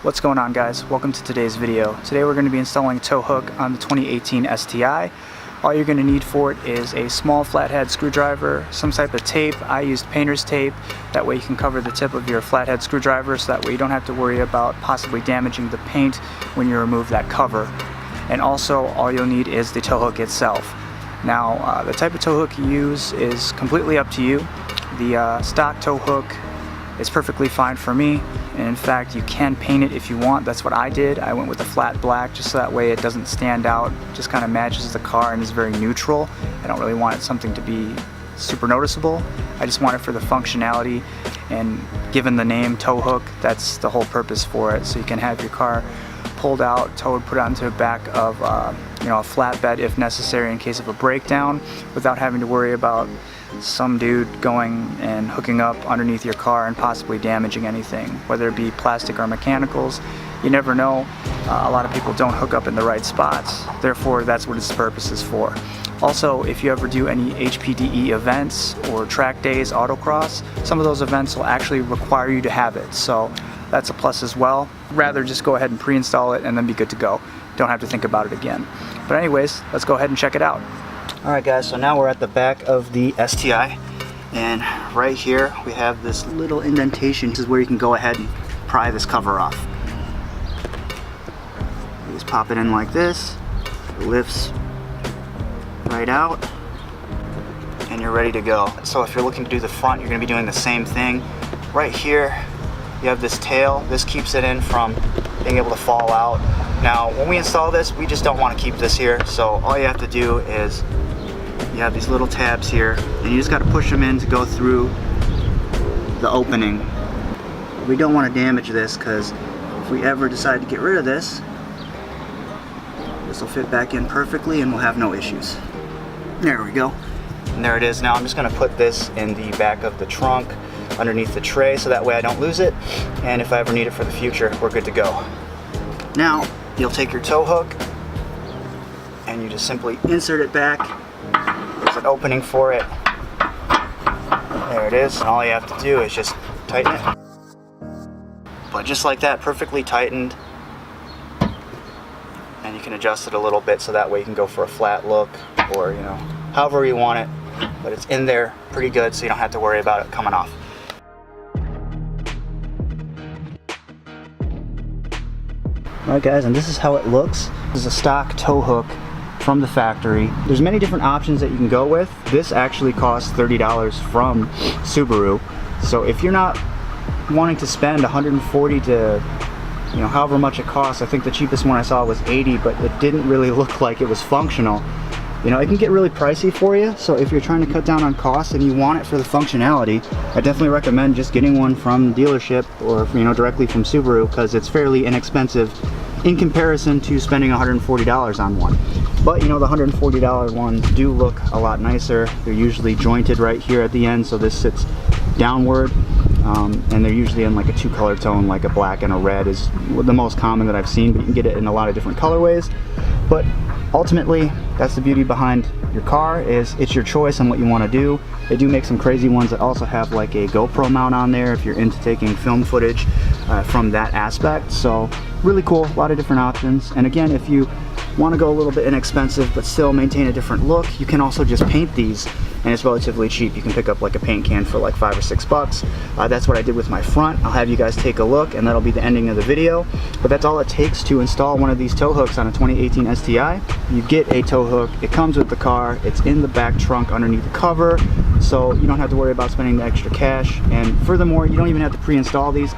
What's going on, guys? Welcome to today's video. Today we're going to be installing a tow hook on the 2018 STI. All you're going to need for it is a small flathead screwdriver, some type of tape. I used painter's tape. That way you can cover the tip of your flathead screwdriver so that way you don't have to worry about possibly damaging the paint when you remove that cover. And also all you'll need is the tow hook itself. Now the type of tow hook you use is completely up to you. The stock tow hook is perfectly fine for me, and in fact you can paint it if you want. That's what I did. I went with a flat black just so that way it doesn't stand out, just kind of matches the car and is very neutral. I don't really want it something to be super noticeable. I just want it for the functionality, and given the name tow hook, that's the whole purpose for it. So you can have your car pulled out, towed, put onto the back of a flatbed if necessary in case of a breakdown, without having to worry about some dude going and hooking up underneath your car and possibly damaging anything, whether it be plastic or mechanicals. You never know. A lot of people don't hook up in the right spots, therefore that's what its purpose is for. Also, if you ever do any HPDE events or track days, autocross, some of those events will actually require you to have it, so that's a plus as well. Rather just go ahead and pre-install it and then be good to go. Don't have to think about it again. But anyways, let's go ahead and check it out. Alright guys, so now we're at the back of the STI, and right here we have this little indentation. This is where you can go ahead and pry this cover off. You just pop it in like this, it lifts right out, and you're ready to go. So if you're looking to do the front, you're going to be doing the same thing. Right here you have this tail. This keeps it in from being able to fall out. Now when we install this, we just don't want to keep this here, so all you have to do is you have these little tabs here, and you just got to push them in to go through the opening. We don't want to damage this, because if we ever decide to get rid of this, this will fit back in perfectly and we'll have no issues. There we go. And there it is. Now I'm just going to put this in the back of the trunk underneath the tray, so that way I don't lose it, and if I ever need it for the future, we're good to go. Now you'll take your tow hook and you just simply insert it back. There's an opening for it. There it is, and all you have to do is just tighten it. But just like that, perfectly tightened. And you can adjust it a little bit so that way you can go for a flat look, or however you want it. But it's in there pretty good, so you don't have to worry about it coming off. Alright guys, and this is how it looks. This is a stock tow hook from the factory. There's many different options that you can go with. This actually costs $30 from Subaru. So if you're not wanting to spend $140 to however much it costs, I think the cheapest one I saw was $80, but it didn't really look like it was functional. It can get really pricey for you, so if you're trying to cut down on costs and you want it for the functionality, I definitely recommend just getting one from the dealership or directly from Subaru, because it's fairly inexpensive in comparison to spending $140 on one. But the $140 ones do look a lot nicer. They're usually jointed right here at the end, so this sits downward, and they're usually in like a two-color tone, like a black and a red is the most common that I've seen, but you can get it in a lot of different colorways. But ultimately, that's the beauty behind your car, is it's your choice on what you want to do. They do make some crazy ones that also have like a GoPro mount on there if you're into taking film footage from that aspect. So really cool, a lot of different options. And again, if you want to go a little bit inexpensive but still maintain a different look, you can also just paint these, and it's relatively cheap. You can pick up like a paint can for like $5 or $6. That's what I did with my front. I'll have you guys take a look, and that'll be the ending of the video. But that's all it takes to install one of these tow hooks on a 2018 STI. You get a tow hook, it comes with the car, it's in the back trunk underneath the cover, so you don't have to worry about spending the extra cash, and furthermore, you don't even have to pre-install these.